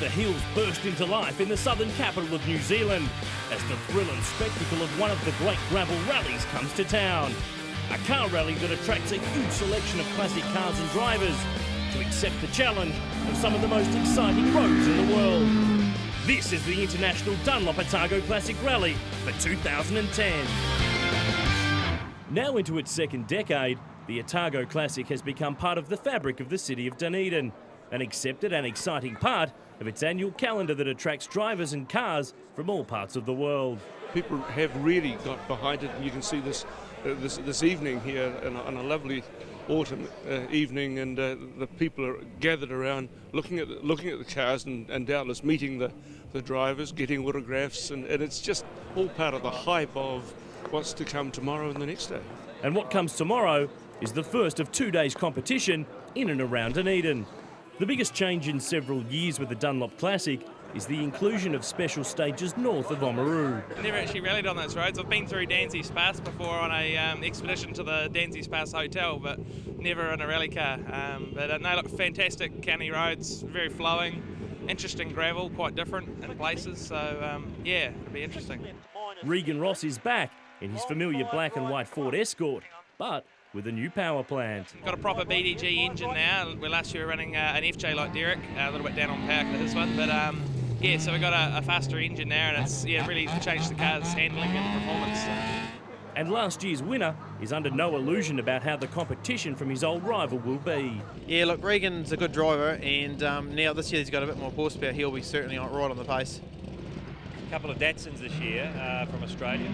the hills burst into life in the southern capital of New Zealand as the thrill and spectacle of one of the great gravel rallies comes to town. A car rally that attracts a huge selection of classic cars and drivers to accept the challenge of some of the most exciting roads in the world. This is the International Dunlop Otago Classic Rally for 2010. Now into its second decade, the Otago Classic has become part of the fabric of the city of Dunedin, an accepted and exciting part of its annual calendar that attracts drivers and cars from all parts of the world. People have really got behind it, and you can see this evening here on a lovely autumn evening, and the people are gathered around looking at the cars and doubtless meeting the drivers, getting autographs, and it's just all part of the hype of what's to come tomorrow and the next day. And what comes tomorrow is the first of 2 days competition in and around Dunedin. The biggest change in several years with the Dunlop Classic is the inclusion of special stages north of Oamaru. I've never actually rallied on those roads. I've been through Danzy's Pass before on a expedition to the Danzy's Pass Hotel, but never in a rally car. But they look fantastic, county roads, very flowing, interesting gravel, quite different in places, so yeah, it'll be interesting. Regan Ross is back in his familiar black and white Ford Escort, but with a new power plant. Got a proper BDG engine now. Last year we were running an FJ like Derek, a little bit down on power for his one, but yeah, so we've got a faster engine now, and it's really changed the car's handling and performance. And last year's winner is under no illusion about how the competition from his old rival will be. Yeah, look, Regan's a good driver, and now this year he's got a bit more horsepower. He'll be certainly right on the pace. A couple of Datsuns this year from Australia.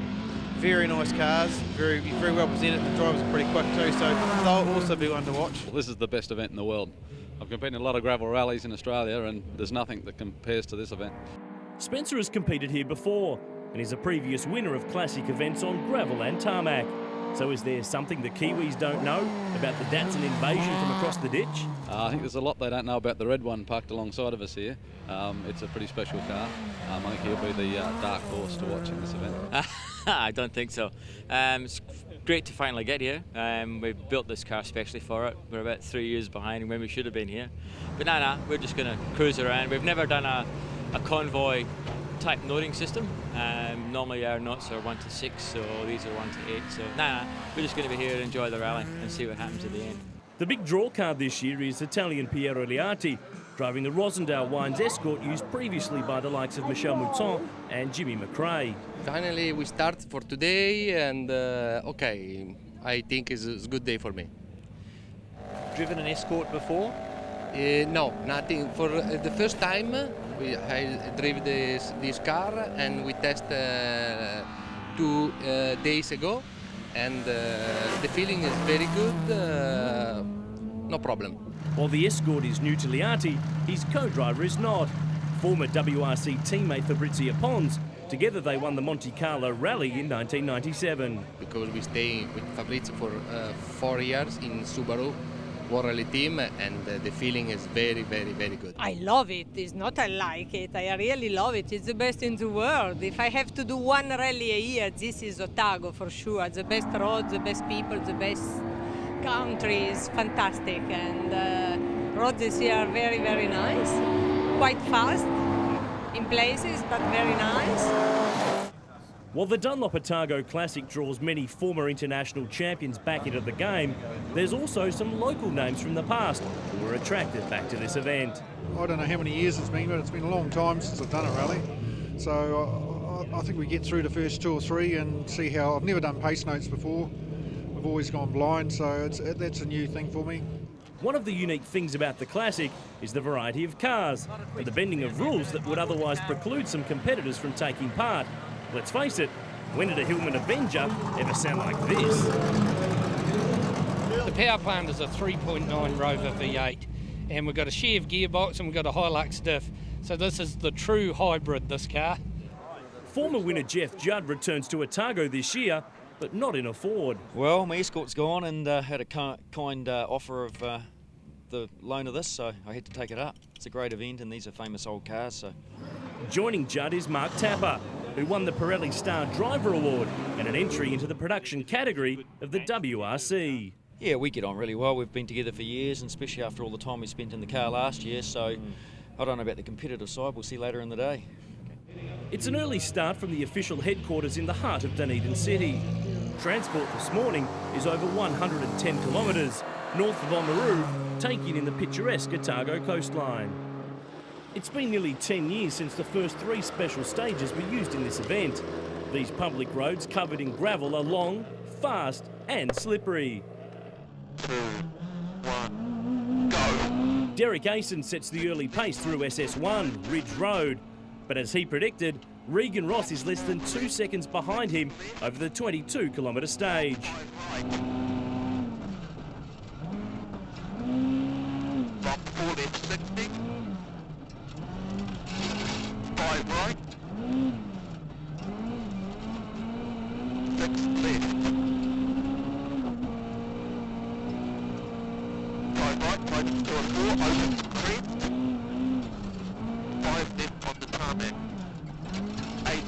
Very nice cars, very well presented. The drivers are pretty quick too, so they'll also be one to watch. Well, this is the best event in the world. I've competed in a lot of gravel rallies in Australia, and there's nothing that compares to this event. Spencer has competed here before and is a previous winner of classic events on gravel and tarmac. So is there something the Kiwis don't know about the Datsun invasion from across the ditch? I think there's a lot they don't know about the red one parked alongside of us here. It's a pretty special car. I think he'll be the dark horse to watch in this event. I don't think so. It's great to finally get here. We've built this car especially for it. We're about 3 years behind when we should have been here. But no, we're just going to cruise around. We've never done a convoy type noting system. Normally our knots are 1 to 6, so these are 1 to 8. So we're just going to be here and enjoy the rally and see what happens at the end. The big draw card this year is Italian Piero Liatti, driving the Rosendale Wines Escort used previously by the likes of Michel Mouton and Jimmy McRae. Finally we start for today, and okay, I think it's a good day for me. Driven an Escort before? No, nothing. For the first time I drove this car, and we tested 2 days ago, and the feeling is very good, no problem. While the Escort is new to Liatti, his co-driver is not. Former WRC teammate Fabrizio Pons. Together they won the Monte Carlo Rally in 1997. Because we stayed with Fabrizio for 4 years in Subaru World Rally team, and the feeling is very, very, very good. I love it. It's not I like it. I really love it. It's the best in the world. If I have to do one rally a year, this is Otago for sure. The best roads, the best people, the best country is fantastic. And roads this year are very, very nice. Quite fast in places, but very nice. While the Dunlop Otago Classic draws many former international champions back into the game, there's also some local names from the past who were attracted back to this event. I don't know how many years it's been, but it's been a long time since I've done a rally. So I think we get through the first 2 or 3 and see how. I've never done pace notes before. I've always gone blind, so that's a new thing for me. One of the unique things about the Classic is the variety of cars and the bending of rules that would otherwise preclude some competitors from taking part. Let's face it, when did a Hillman Avenger ever sound like this? The power plant is a 3.9 Rover V8, and we've got a Chev gearbox and we've got a Hilux diff. So this is the true hybrid, this car. Former winner Geoff Judd returns to Otago this year, but not in a Ford. Well, my Escort's gone, and had a kind offer of the loan of this, so I had to take it up. It's a great event, and these are famous old cars. So, joining Judd is Mark Tapper, who won the Pirelli Star Driver Award and an entry into the production category of the WRC. Yeah, we get on really well. We've been together for years, and especially after all the time we spent in the car last year, so I don't know about the competitive side, we'll see later in the day. It's an early start from the official headquarters in the heart of Dunedin City. Transport this morning is over 110 kilometres north of Oamaru, taking in the picturesque Otago coastline. It's been nearly 10 years since the first 3 special stages were used in this event. These public roads covered in gravel are long, fast and slippery. 2, 1, go! Derek Ayson sets the early pace through SS1, Ridge Road. But as he predicted, Regan Ross is less than 2 seconds behind him over the 22-kilometre stage. Lock 4 left 60. 5 right. 6 left. 5 right, 5 to 4, opens crest. 5 left on the tarmac. 80.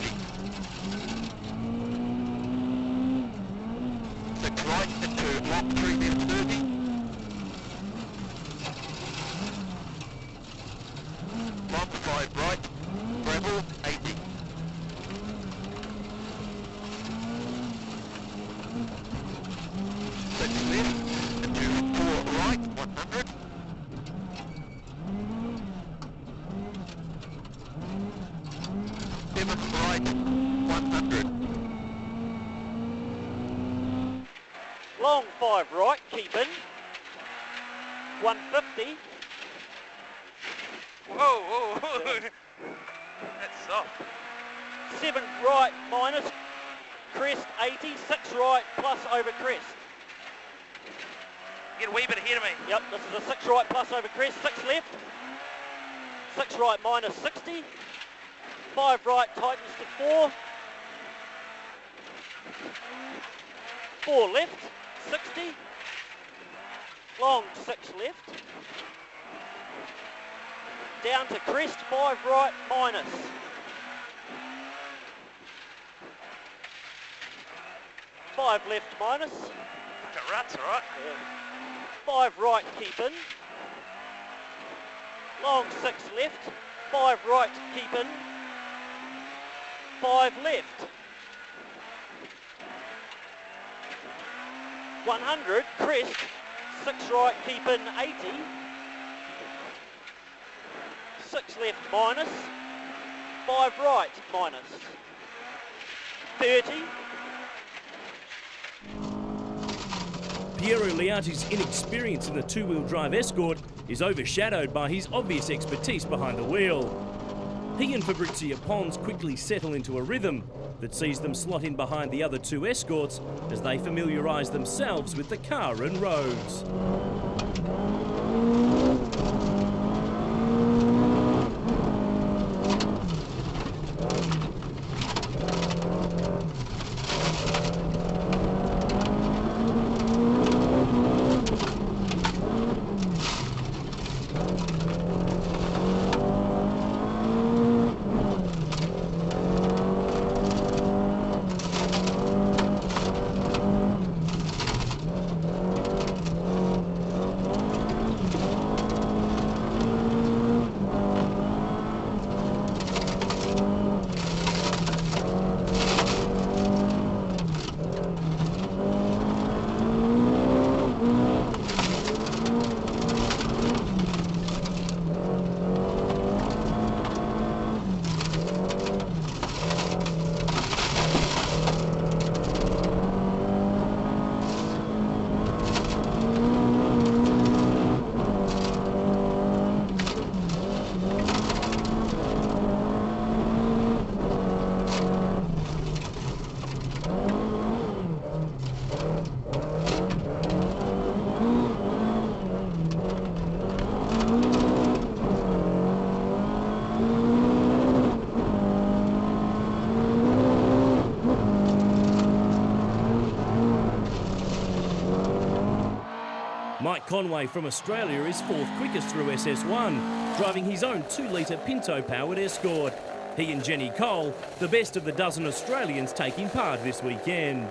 6 right into lock 3 left 30. 1 5 right, gravel 80. 6 left into 4 right 100. 7 right 100. Long 5 right, keep in. 150. Whoa, whoa, whoa. That's soft. 7 right minus, crest 80, 6 right plus over crest. Get a wee bit ahead of me. Yep, this is a 6 right plus over crest, 6 left. 6 right minus 60. 5 right tightens to 4. 4 left, 60. Long 6 left. Down to crest, 5 right minus. 5 left minus. Like a rut's alright. Yeah. 5 right keep in. Long 6 left. 5 right keep in. 5 left. 100 crest. 6 right keep in 80. 6 left minus. 5 right minus. 30. Piero Liatti's inexperience in the 2-wheel drive Escort is overshadowed by his obvious expertise behind the wheel. He and Fabrizio Pons quickly settle into a rhythm that sees them slot in behind the other 2 Escorts as they familiarise themselves with the car and roads. Mike Conway from Australia is 4th quickest through SS1, driving his own 2-litre Pinto-powered Escort. He and Jenny Cole, the best of the dozen Australians taking part this weekend.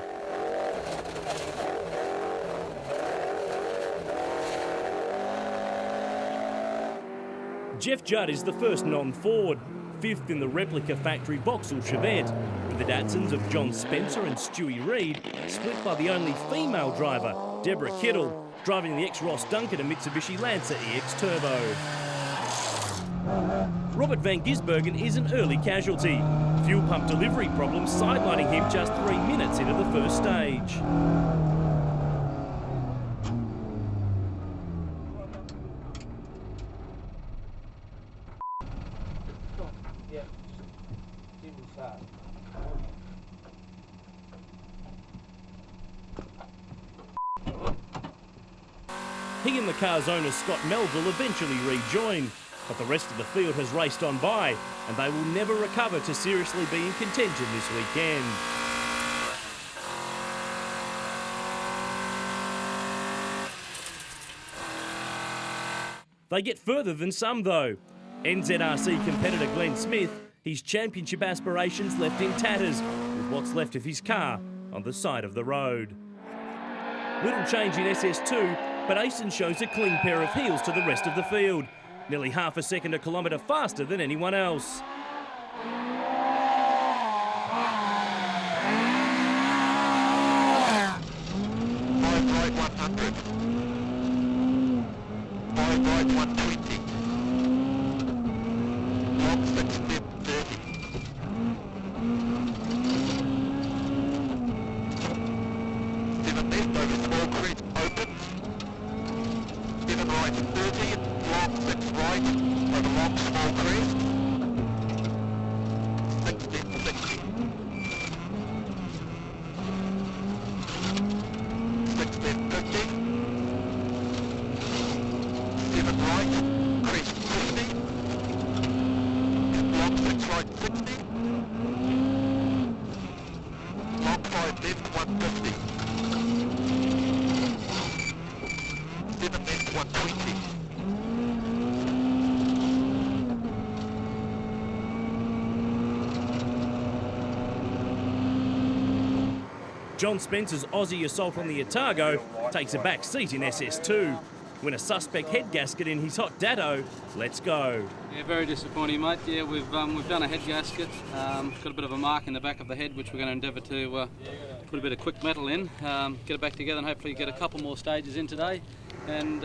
Geoff Judd is the first non-Ford, fifth in the replica factory Vauxhall Chevette, with the Datsuns of John Spencer and Stewie Reid split by the only female driver, Deborah Kittle, driving the ex-Ross Dunkerton Mitsubishi Lancer EX Turbo. Robert van Gisbergen is an early casualty. Fuel pump delivery problems sidelining him just 3 minutes into the first stage. He and the car's owner Scott Melville eventually rejoin, but the rest of the field has raced on by, and they will never recover to seriously be in contention this weekend. They get further than some though. NZRC competitor Glenn Smith, his championship aspirations left in tatters, with what's left of his car on the side of the road. Little change in SS2, but Ayson shows a clean pair of heels to the rest of the field, nearly half a second a kilometre faster than anyone else. Right 100. 5 right 120. Long 6 left 30. 7 left over small creek opens. 7 right 30. Long 6 right over long small creek. 6 left 60. 6 left 50. 7 right, crest 50. Long 6 right 60. Long 5 left 150. 7 left 120. John Spencer's Aussie assault on the Otago takes a back seat in SS2. When a suspect head gasket in his hot Datto, let's go. Yeah, very disappointing, mate. Yeah, we've done a head gasket. Got a bit of a mark in the back of the head, which we're going to endeavour to put a bit of quick metal in, get it back together, and hopefully get a couple more stages in today, and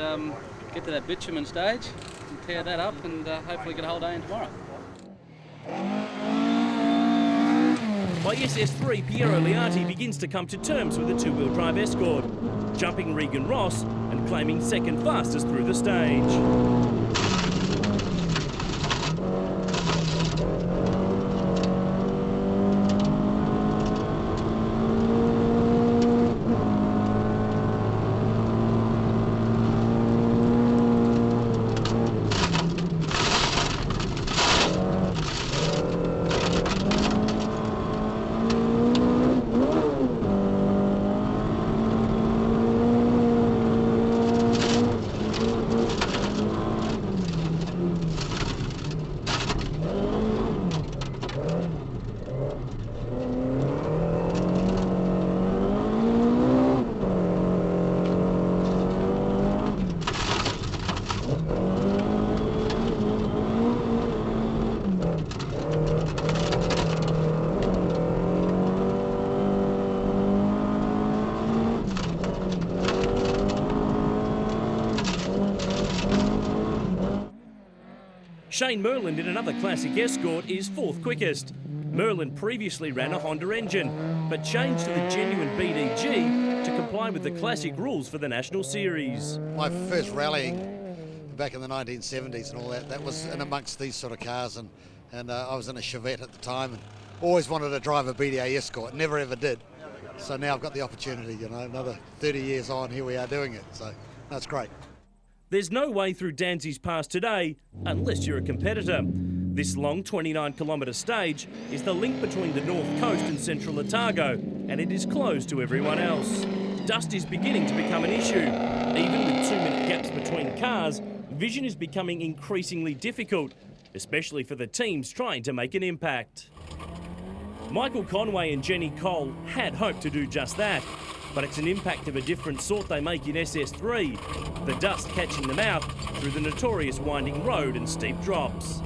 get to that bitumen stage and tear that up, and hopefully get a whole day in tomorrow. By SS3, Piero Liatti begins to come to terms with a two-wheel drive Escort, jumping Regan Ross and claiming second fastest through the stage. Shane Merlin in another classic Escort is fourth quickest. Merlin previously ran a Honda engine, but changed to the genuine BDG to comply with the classic rules for the National Series. My first rallying back in the 1970s and all that was in amongst these sort of cars, and I was in a Chevette at the time and always wanted to drive a BDA Escort, never ever did. So now I've got the opportunity, you know, another 30 years on, here we are doing it, so that's great. There's no way through Danzy's Pass today unless you're a competitor. This long 29-kilometre stage is the link between the North Coast and Central Otago, and it is closed to everyone else. Dust is beginning to become an issue. Even with 2-minute gaps between cars, vision is becoming increasingly difficult, especially for the teams trying to make an impact. Michael Conway and Jenny Cole had hoped to do just that. but it's an impact of a different sort they make in SS3, the dust catching them out through the notorious winding road and steep drops.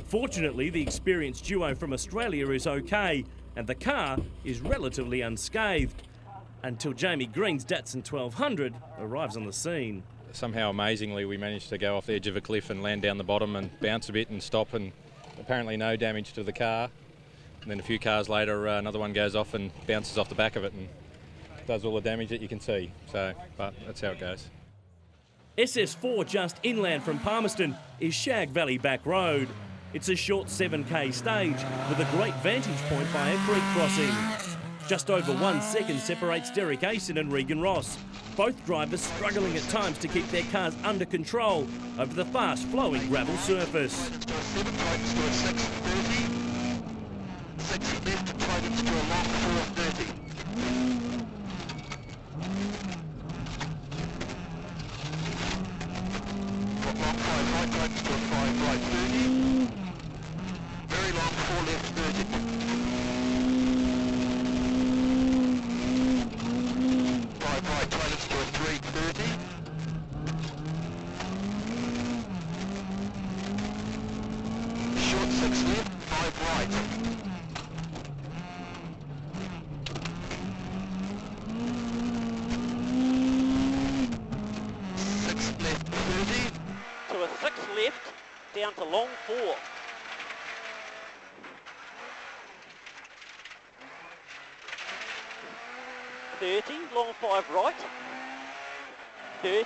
Fortunately, the experienced duo from Australia is okay, and the car is relatively unscathed, until Jamie Green's Datsun 1200 arrives on the scene. Somehow, amazingly, we managed to go off the edge of a cliff and land down the bottom and bounce a bit and stop, and apparently no damage to the car. And then a few cars later, another one goes off and bounces off the back of it and does all the damage that you can see. So, but that's how it goes. SS4, just inland from Palmerston, is Shag Valley Back Road. It's a short 7k stage with a great vantage point by a creek crossing. Just over 1 second separates Derek Ayson and Regan Ross, both drivers struggling at times to keep their cars under control over the fast-flowing gravel surface. 7 tightens to a 630. 6 left tightens to a long 430. Long 5 right tightens to a 5 right 30. Very long 4 left 30. 5 right tightens to a 330. Short 6 left, 5 right. 6 left 30. To a 6 left, down to long 4. 30, long 5 right. 30,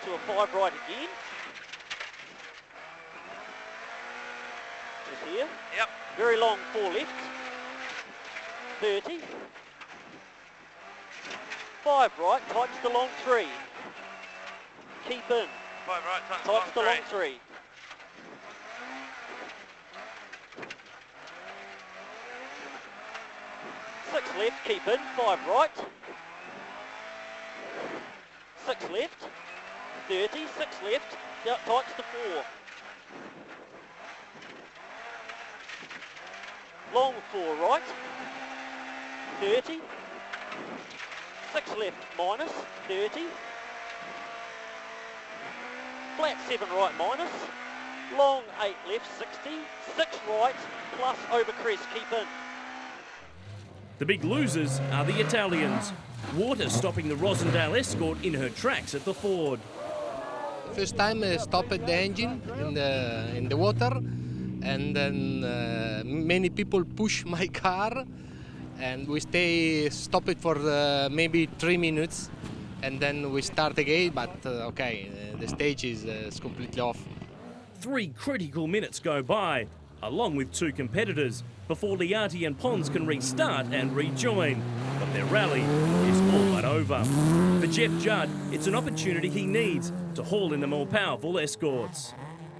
to a 5 right again. Just here. Yep. Very long 4 left. 30. 5 right, tightens to long 3. Keep in. 5 right, Tightens to long 3. 6 left, keep in, 5 right. 6 left, 30, 6 left, tightens to 4. Long 4 right, 30. 6 left minus, 30. Flat 7 right minus. Long 8 left, 60. 6 right, plus over crest, keep in. The big losers are the Italians. Water stopping the Rosendale Escort in her tracks at the Ford. First time I stopped the engine in the water, and then many people push my car, and we stop it for maybe 3 minutes, and then we start again. But okay, the stage is completely off. 3 critical minutes go by, along with 2 competitors, before Liatti and Pons can restart and rejoin. But their rally is all but over. For Geoff Judd, it's an opportunity he needs to haul in the more powerful Escorts.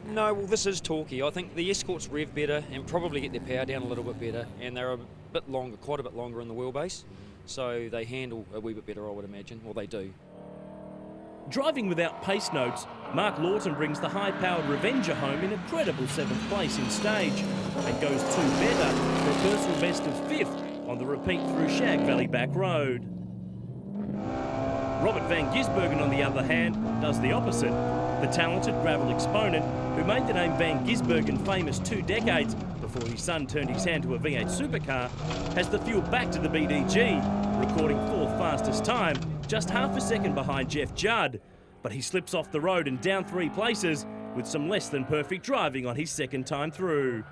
No, well, this is talky. I think the Escorts rev better and probably get their power down a little bit better, and they're a bit longer, quite a bit longer in the wheelbase, so they handle a wee bit better, I would imagine, or they do. Driving without pace notes, Mark Lawton brings the high-powered Revenger home in a credible 7th place in stage and goes 2 better for a personal best of 5th on the repeat through Shag Valley Back Road. Robert van Gisbergen, on the other hand, does the opposite. The talented gravel exponent, who made the name Van Gisbergen famous 2 decades before his son turned his hand to a V8 supercar, has the fuel back to the BDG, recording 4th fastest time, just half a second behind Geoff Judd. But he slips off the road and down 3 places with some less than perfect driving on his second time through.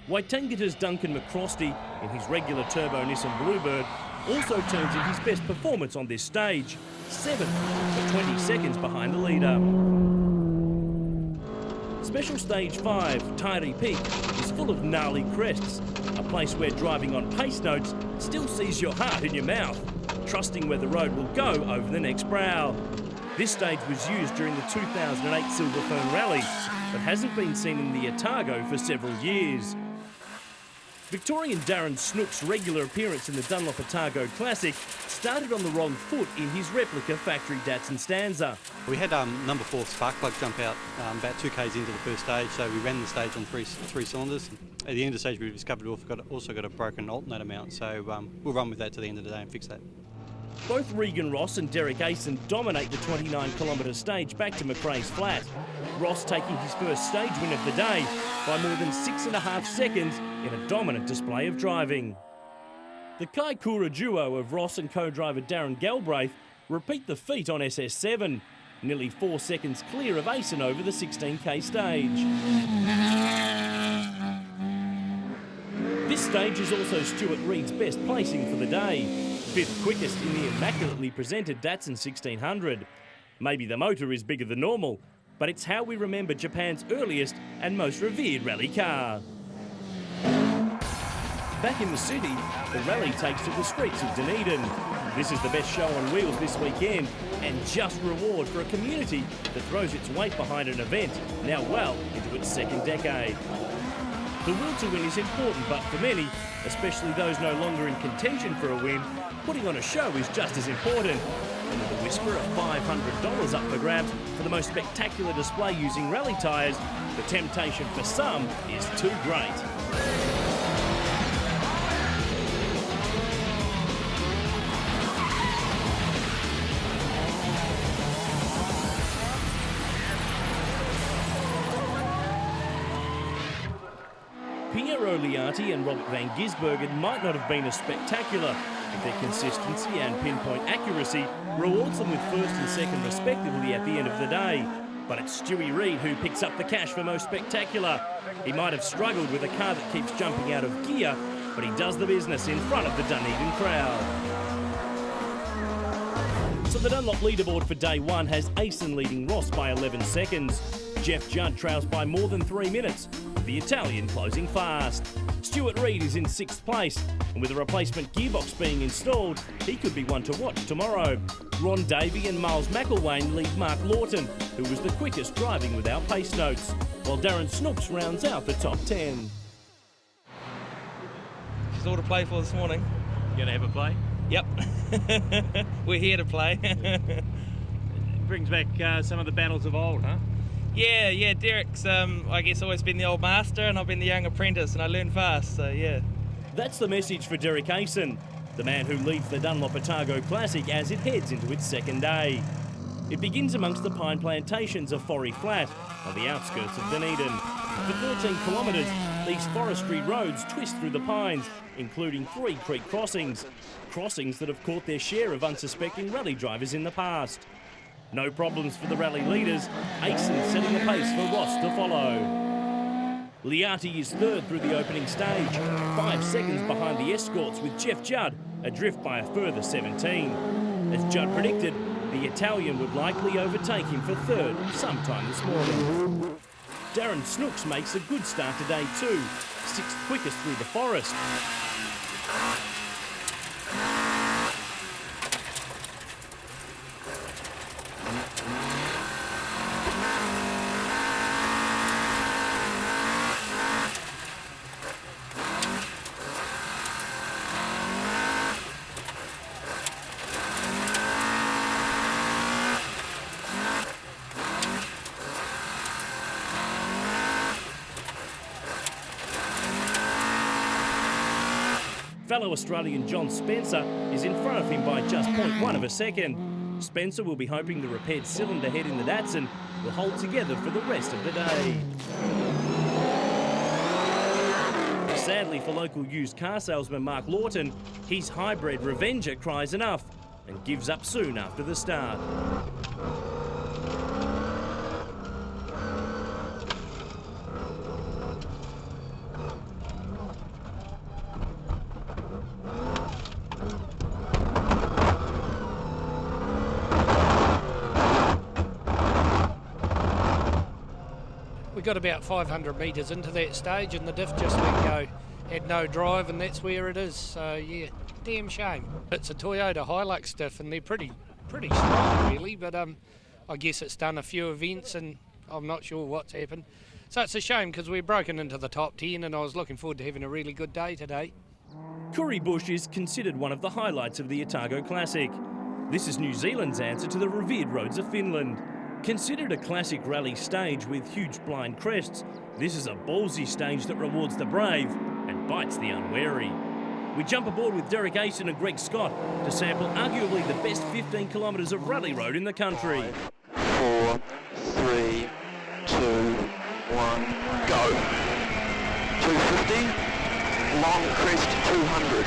Waitanga's Duncan McCrosty, in his regular turbo Nissan Bluebird, also turns in his best performance on this stage, 7th, but 20 seconds behind the leader. Special Stage 5, Tairi Peak, is full of gnarly crests, a place where driving on pace notes still sees your heart in your mouth. trusting where the road will go over the next brow. This stage was used during the 2008 Silver Fern Rally, but hasn't been seen in the Otago for several years. Victorian Darren Snook's regular appearance in the Dunlop Otago Classic started on the wrong foot in his replica factory Datsun Stanza. We had number 4 spark plug jump out about 2 k's into the first stage, so we ran the stage on three cylinders. At the end of the stage we discovered we've also got a broken alternator mount, so we'll run with that to the end of the day and fix that. Both Regan Ross and Derek Ayson dominate the 29-kilometre stage back to McRae's flat. Ross taking his first stage win of the day by more than 6.5 seconds in a dominant display of driving. The Kaikoura duo of Ross and co-driver Darren Galbraith repeat the feat on SS7, nearly 4 seconds clear of Ayson over the 16k stage. This stage is also Stuart Reid's best placing for the day, 5th quickest in the immaculately presented Datsun 1600. Maybe the motor is bigger than normal, but it's how we remember Japan's earliest and most revered rally car. Back in the city, the rally takes to the streets of Dunedin. This is the best show on wheels this weekend, and just reward for a community that throws its weight behind an event now well into its 2nd decade. The will to win is important, but for many, especially those no longer in contention for a win, putting on a show is just as important. And with a whisper of $500 up for grabs for the most spectacular display using rally tyres, the temptation for some is too great. Piero Liatti and Robert van Gisbergen might not have been as spectacular, but their consistency and pinpoint accuracy rewards them with 1st and 2nd respectively at the end of the day. But it's Stewie Reid who picks up the cash for most spectacular. He might have struggled with a car that keeps jumping out of gear, but he does the business in front of the Dunedin crowd. So the Dunlop leaderboard for day 1 has Ayson leading Ross by 11 seconds. Geoff Judd trails by more than 3 minutes, with the Italian closing fast. Stuart Reid is in 6th place, and with a replacement gearbox being installed, he could be one to watch tomorrow. Ron Davey and Miles McElwain lead Mark Lawton, who was the quickest driving without pace notes, while Darren Snooks rounds out the top 10. She's all to play for this morning. You gonna have a play? Yep. We're here to play. It brings back some of the battles of old, huh? Yeah, Derek's, I guess, always been the old master, and I've been the young apprentice, and I learn fast, so yeah. That's the message for Derek Ayson, the man who leads the Dunlop Otago Classic as it heads into its 2nd day. It begins amongst the pine plantations of Forry Flat, on the outskirts of Dunedin. For 13 kilometres, these forestry roads twist through the pines, including 3 creek crossings that have caught their share of unsuspecting rally drivers in the past. No problems for the rally leaders, Ayson setting the pace for Ross to follow. Liatti is 3rd through the opening stage, 5 seconds behind the Escorts, with Geoff Judd adrift by a further 17. As Judd predicted, the Italian would likely overtake him for 3rd sometime this morning. Darren Snooks makes a good start to day 2, 6th quickest through the forest. Fellow Australian John Spencer is in front of him by just 0.1 of a second. Spencer will be hoping the repaired cylinder head in the Datsun will hold together for the rest of the day. Sadly for local used car salesman Mark Lawton, his hybrid Revenger cries enough and gives up soon after the start. We got about 500 metres into that stage and the diff just let go. had no drive, and that's where it is. So yeah, damn shame. It's a Toyota Hilux diff, and they're pretty strong really, but I guess it's done a few events and I'm not sure what's happened. So it's a shame because we're broken into the top 10 and I was looking forward to having a really good day today. Currybush is considered one of the highlights of the Otago Classic. This is New Zealand's answer to the revered roads of Finland. Considered a classic rally stage with huge blind crests, this is a ballsy stage that rewards the brave and bites the unwary. We jump aboard with Derek Ayson and Greg Scott to sample arguably the best 15 kilometres of rally road in the country. 4, 3, 2, 1, go. 250, long crest 200.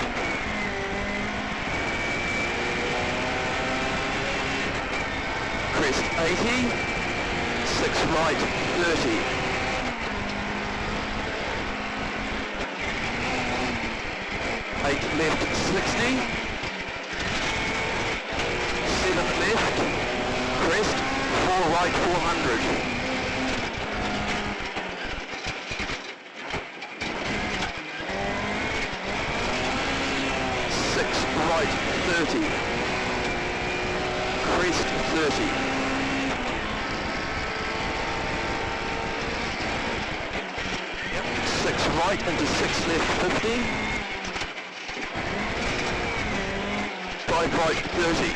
Crest 80, 6 right 30. 8 left 60, 7 left, crest, 4 right 400. 6 right 30, crest 30. 6 right into 6 left 50. 5 right 30.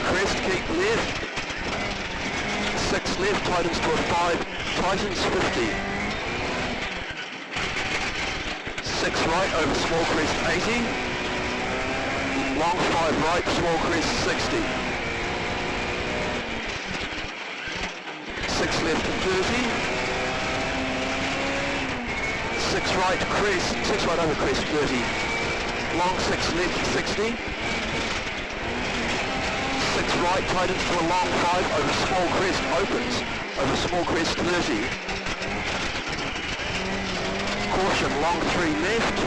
Crest, keep left. 6 left, tightens to a 5, tightens 50. 6 right over small crest 80. Long 5 right, small crest 60. 6 left 30. 6 right crest, 6 right over crest 30. Long 6 left 60. 6 right tightens to a long 5 over small crest, opens over small crest 30. Caution, long 3 left.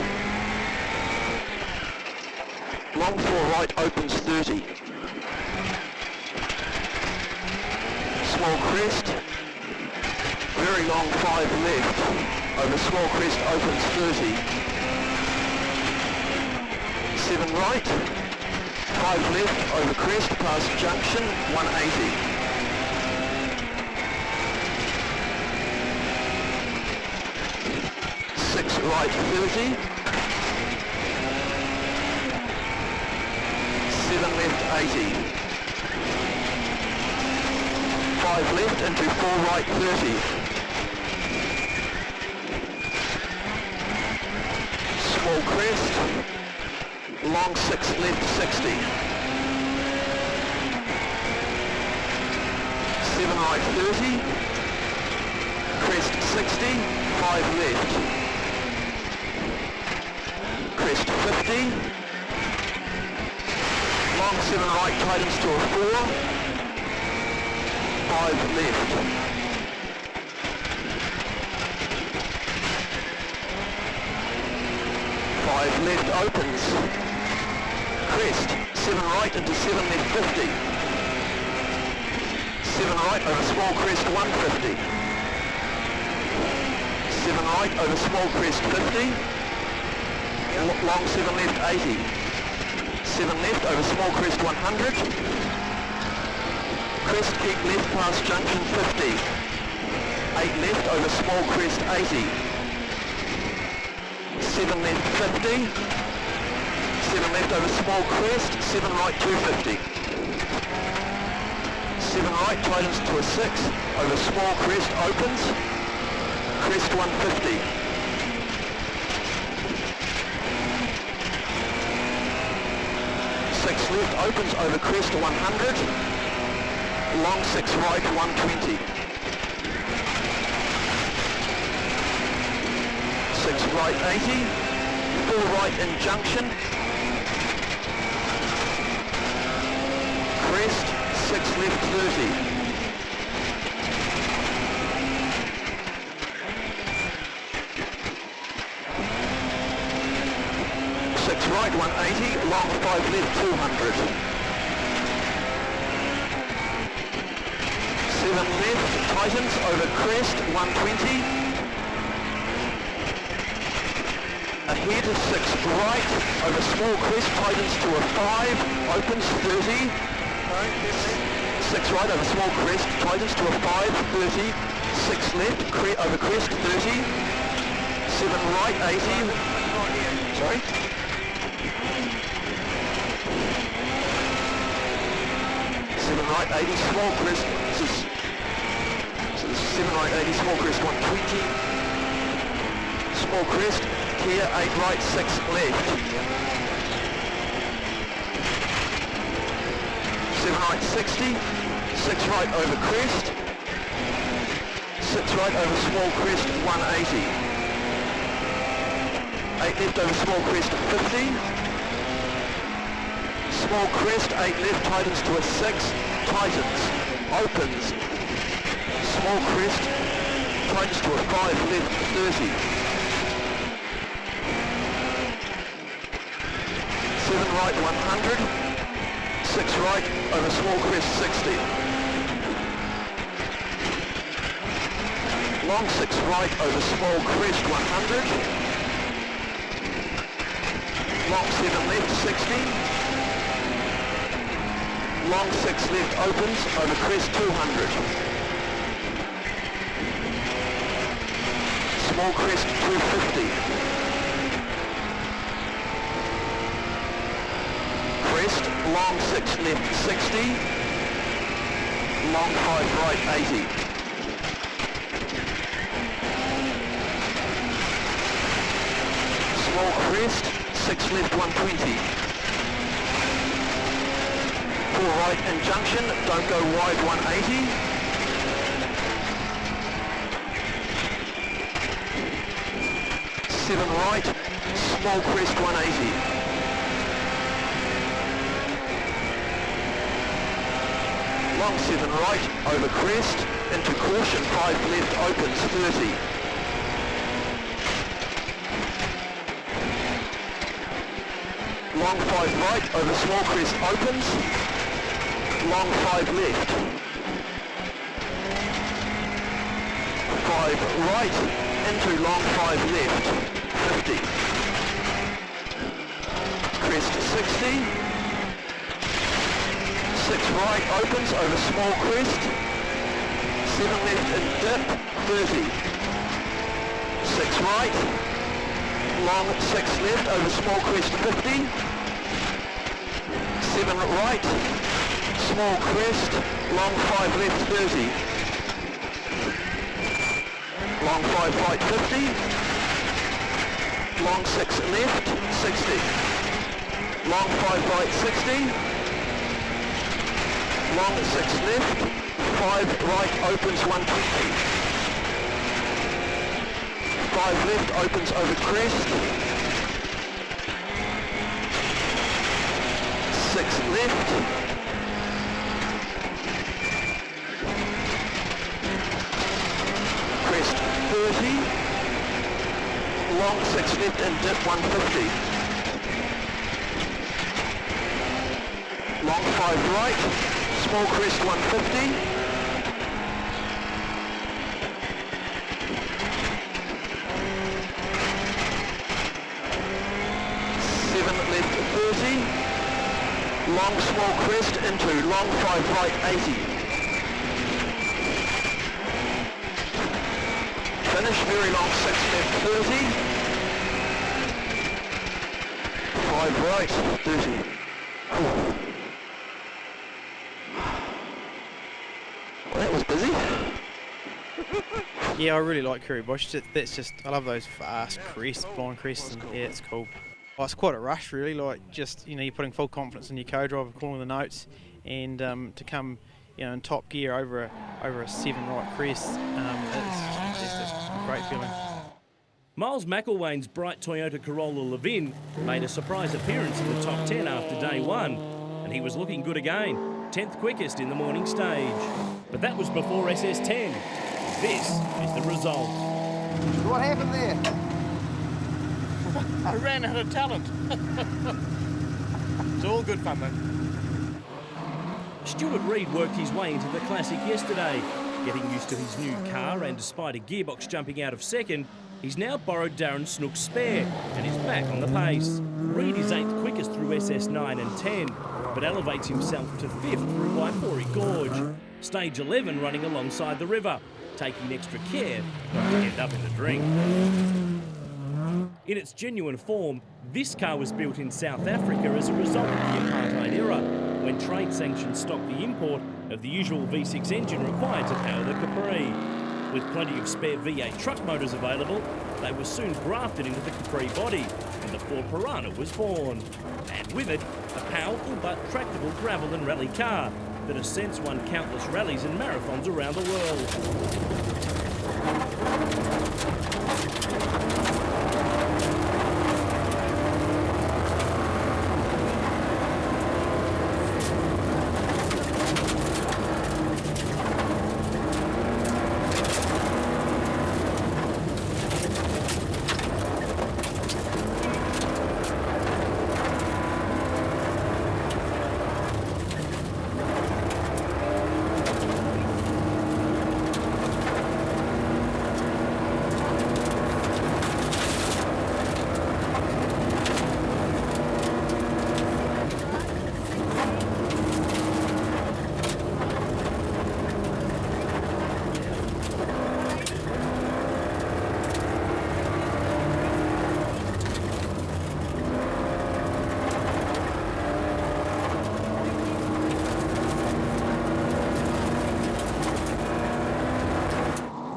Long 4 right opens 30. Small crest. Very long 5 left over small crest opens 30. 7 right, 5 left over crest past junction 180. 6 right 30. 7 left 80. 5 left into 4 right 30. Small crest. Long 6 left 60. 7 right 30. Crest 60. 5 left. Crest 50. Long 7 right tightens to a 4. 5 left. 5 left opens. Crest, 7 right into 7 left 50. 7 right over small crest 150. 7 right over small crest 50. Long 7 left 80. 7 left over small crest 100. Crest keep left past junction 50. 8 left over small crest 80. 7 left 50. 7 left over small crest, 7 right 250. 7 right tightens to a 6, over small crest opens, crest 150. 6 left opens over crest 100, long 6 right 120. 6 right 80, 4 right in junction, crest, 6 left 30. 6 right 180, long 5 left 200. 7 left, tightens over crest 120. ahead, 6 right, over small crest, tightens to a 5, opens 30. 6 right over small crest, tightens to a 5, 30. 6 left, over crest, 30. 7 right, 80. Sorry? 7 right, 80, small crest. So this is 7 right, 80, small crest, 120. Small crest, clear, 8 right, 6 left. 7 right, 60. 6 right over crest. 6 right over small crest, 180. 8 left over small crest, 50. Small crest, 8 left, tightens to a 6, tightens, opens. Small crest, tightens to a 5 left, 30. 7 right, 100. 6 right over small crest, 60. Long 6 right over small crest, 100. Long 7 left, 60. Long 6 left opens over crest, 200. Small crest, 250. Crest, long 6 left, 60. Long 5 right, 80. Small crest, 6 left, 120. 4 right and junction, don't go wide, 180. 7 right, small crest, 180. Long 7 right, over crest, into caution, 5 left, opens, 30. Long 5 right, over small crest, opens. Long 5 left. 5 right, into long 5 left, 50. Crest 60. 6 right, opens over small crest. 7 left and dip, 30. 6 right. Long 6 left over small crest, 50. 7 right, small crest, long 5 left, 30. Long 5 right, 50. Long 6 left, 60. Long 5 right, 60. Long 6 left, 5 right, opens, 120. 5 left, opens over crest. 6 left. Crest 30. Long 6 left and dip 150. Long 5 right. Small crest 150. 7 left 30. Long small crest into long 5 right 80. Finish very long 6 left 30. 5 right 30. Well, that was busy. Yeah, I really like Curry Bush. That's just, I love those fast crests, blind crests, and yeah, it's cool. Well, it's quite a rush, really. Like, just, you know, you're putting full confidence in your co-driver, calling the notes, and to come, you know, in top gear over a 7 right crest, it's just a great feeling. Miles McElwain's bright Toyota Corolla Levin made a surprise appearance in the top 10 after day 1, and he was looking good again, 10th quickest in the morning stage. But that was before SS10. This is the result. What happened there? I ran out of talent. It's all good fun, though. Stuart Reid worked his way into the Classic yesterday, getting used to his new car, and despite a gearbox jumping out of second, He's now borrowed Darren Snook's spare and is back on the pace. Reid is 8th quickest through SS9 and 10, but elevates himself to 5th through Waipori Gorge. Stage 11 running alongside the river, taking extra care not to end up in the drink. In its genuine form, this car was built in South Africa as a result of the apartheid era, when trade sanctions stopped the import of the usual V6 engine required to power the Capri. With plenty of spare V8 truck motors available, they were soon grafted into the Capri body, and the Ford Piranha was born. And with it, a powerful but tractable gravel and rally car that has since won countless rallies and marathons around the world.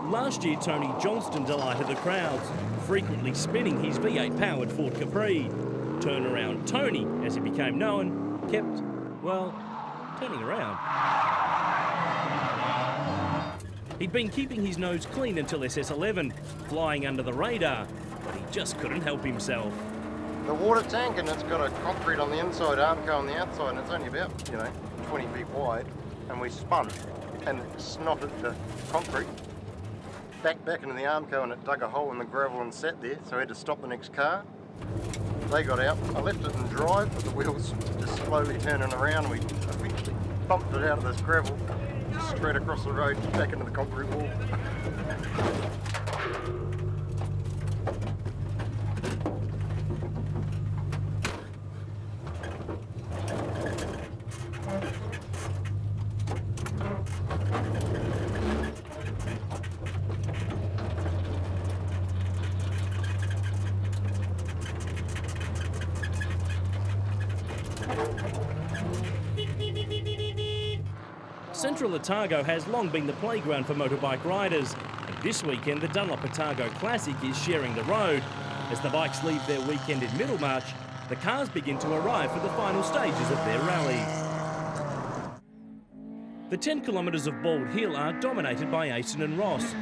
Last year, Tony Johnston delighted the crowds, frequently spinning his V8-powered Ford Capri. Turnaround Tony, as he became known, kept, well, turning around. He'd been keeping his nose clean until SS11, flying under the radar, but he just couldn't help himself. The water tank, and it's got a concrete on the inside, Armco on the outside, and it's only about, 20 feet wide, and we spun and snotted the concrete back into the Armco, and it dug a hole in the gravel and sat there, so we had to stop the next car. They got out. I left it in drive with the wheels just slowly turning around. We eventually bumped it out of this gravel straight across the road back into the concrete wall. Central Otago has long been the playground for motorbike riders, and this weekend the Dunlop Otago Classic is sharing the road. As the bikes leave their weekend in Middlemarch, the cars begin to arrive for the final stages of their rally. The 10 kilometres of Bald Hill are dominated by Ayson and Ross.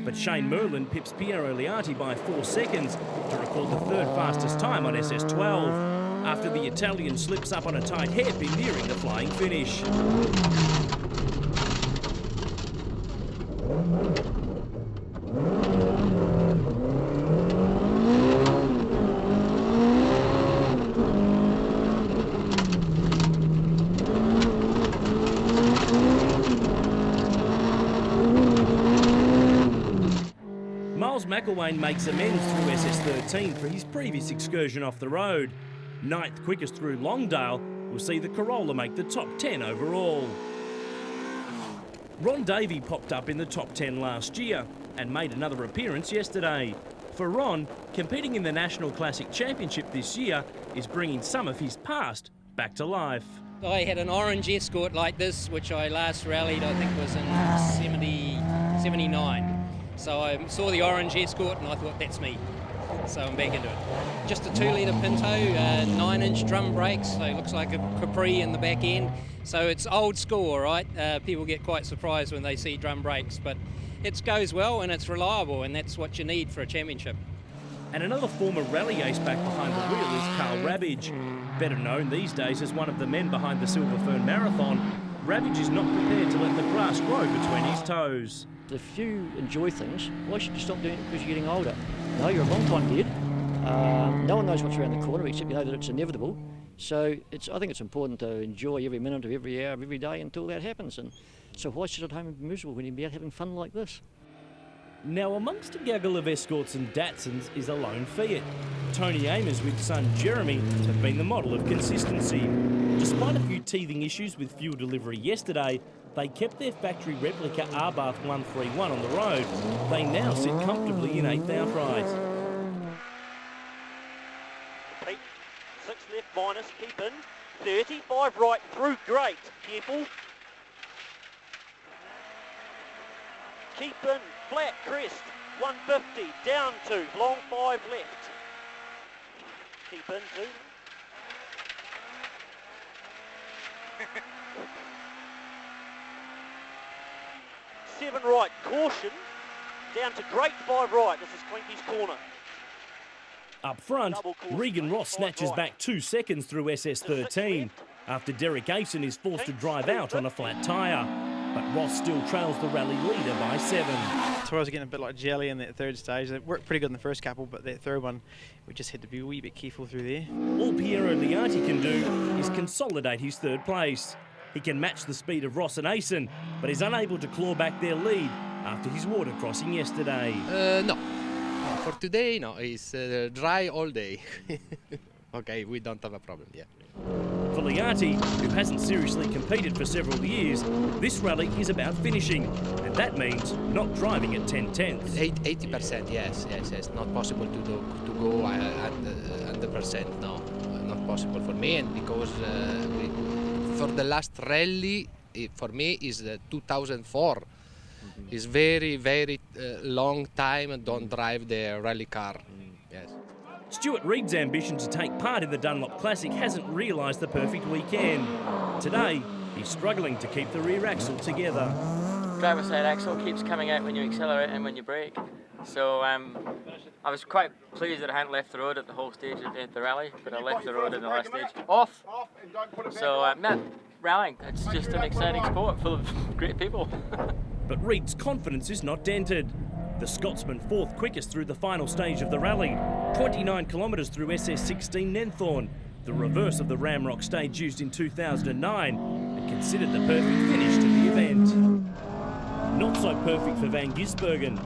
But Shane Merlin pips Piero Liatti by 4 seconds to record the third fastest time on SS12. After the Italian slips up on a tight hairpin nearing the flying finish. Miles McElwain makes amends through SS13 for his previous excursion off the road. 9th quickest through Longdale will see the Corolla make the top 10 overall. Ron Davey popped up in the top 10 last year and made another appearance yesterday. For Ron, competing in the National Classic Championship this year is bringing some of his past back to life. I had an orange Escort like this, which I last rallied, I think was in 79. So I saw the orange Escort and I thought, that's me. So I'm back into it. Just a 2-litre Pinto, 9-inch drum brakes, so it looks like a Capri in the back end. So it's old school, all right? People get quite surprised when they see drum brakes, but it goes well and it's reliable, and that's what you need for a championship. And another former rally ace back behind the wheel is Carl Ravage. Better known these days as one of the men behind the Silver Fern Marathon, Ravage is not prepared to let the grass grow between his toes. If you enjoy things, why should you stop doing it because you're getting older? No, you're a long time dead. No one knows what's around the corner except you know that it's inevitable. So I think it's important to enjoy every minute of every hour of every day until that happens. And so why sit at home and be miserable when you'd be out having fun like this? Now, amongst a gaggle of Escorts and Datsuns is a lone Fiat. Tony Amers with son Jeremy have been the model of consistency. Despite a few teething issues with fuel delivery yesterday, they kept their factory replica Arbath 131 on the road. They now sit comfortably in 8th outright. Pete, 6 left minus, keep in. 30, 5 right through, great, careful. Keep in, flat crest, 150, down 2, long 5 left. Keep in 2. Seven right, caution, down to great 5 right, this is Clinky's corner. Up front, Regan Ross snatches back 2 seconds through SS13 after Derek Ayson is forced to drive out on a flat tyre. But Ross still trails the rally leader by 7. So I was getting a bit like jelly in that third stage. They worked pretty good in the first couple, but that third one, we just had to be a wee bit careful through there. All Piero Liatti can do is consolidate his 3rd place. He can match the speed of Ross and Ayson, but is unable to claw back their lead after his water crossing yesterday. No, for today, no, it's dry all day. Okay, we don't have a problem, yeah. For Liatti, who hasn't seriously competed for several years, this rally is about finishing, and that means not driving at 10/10. 80%, yes. Not possible to go 100%, no, not possible for me, and because for the last rally, for me is 2004. It's very long time and don't drive the rally car. Yes. Stuart Reid's ambition to take part in the Dunlop Classic hasn't realised the perfect weekend. Today, he's struggling to keep the rear axle together. Driver's side axle keeps coming out when you accelerate and when you brake. So I was quite pleased that I hadn't left the road at the whole stage at the rally, but I left the road in the last stage. Off! So, rallying, it's just an exciting sport full of great people. But Reid's confidence is not dented. The Scotsman 4th quickest through the final stage of the rally, 29 kilometres through SS16 Nenthorn, the reverse of the Ramrock stage used in 2009, and considered the perfect finish to the event. Not so perfect for Van Gisbergen.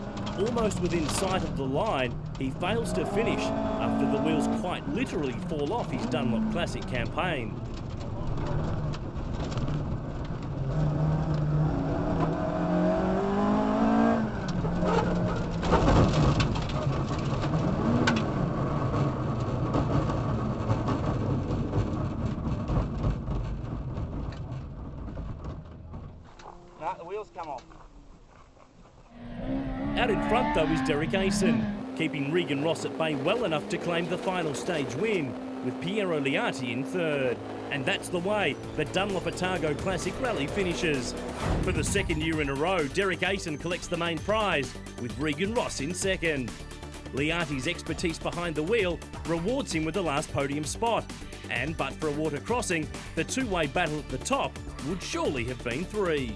Almost within sight of the line, he fails to finish after the wheels quite literally fall off his Dunlop Classic campaign. The wheels come off. Out in front, though, is Derek Ayson, keeping Regan Ross at bay well enough to claim the final stage win, with Piero Liatti in 3rd. And that's the way the Dunlop Otago Classic Rally finishes. For the 2nd year in a row, Derek Ayson collects the main prize, with Regan Ross in 2nd. Liatti's expertise behind the wheel rewards him with the last podium spot. And but for a water crossing, the two-way battle at the top would surely have been 3.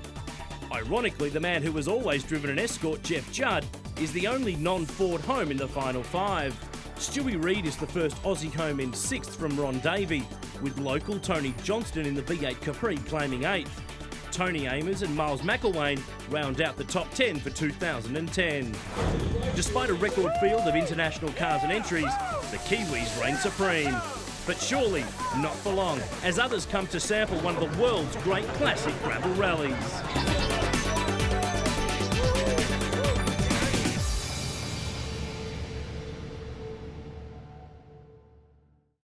Ironically, the man who has always driven an Escort, Geoff Judd, is the only non-Ford home in the final 5. Stewie Reid is the first Aussie home in 6th from Ron Davey, with local Tony Johnston in the V8 Capri claiming 8th. Tony Amers and Miles McElwain round out the top 10 for 2010. Despite a record field of international cars and entries, the Kiwis reign supreme. But surely not for long, as others come to sample one of the world's great classic gravel rallies.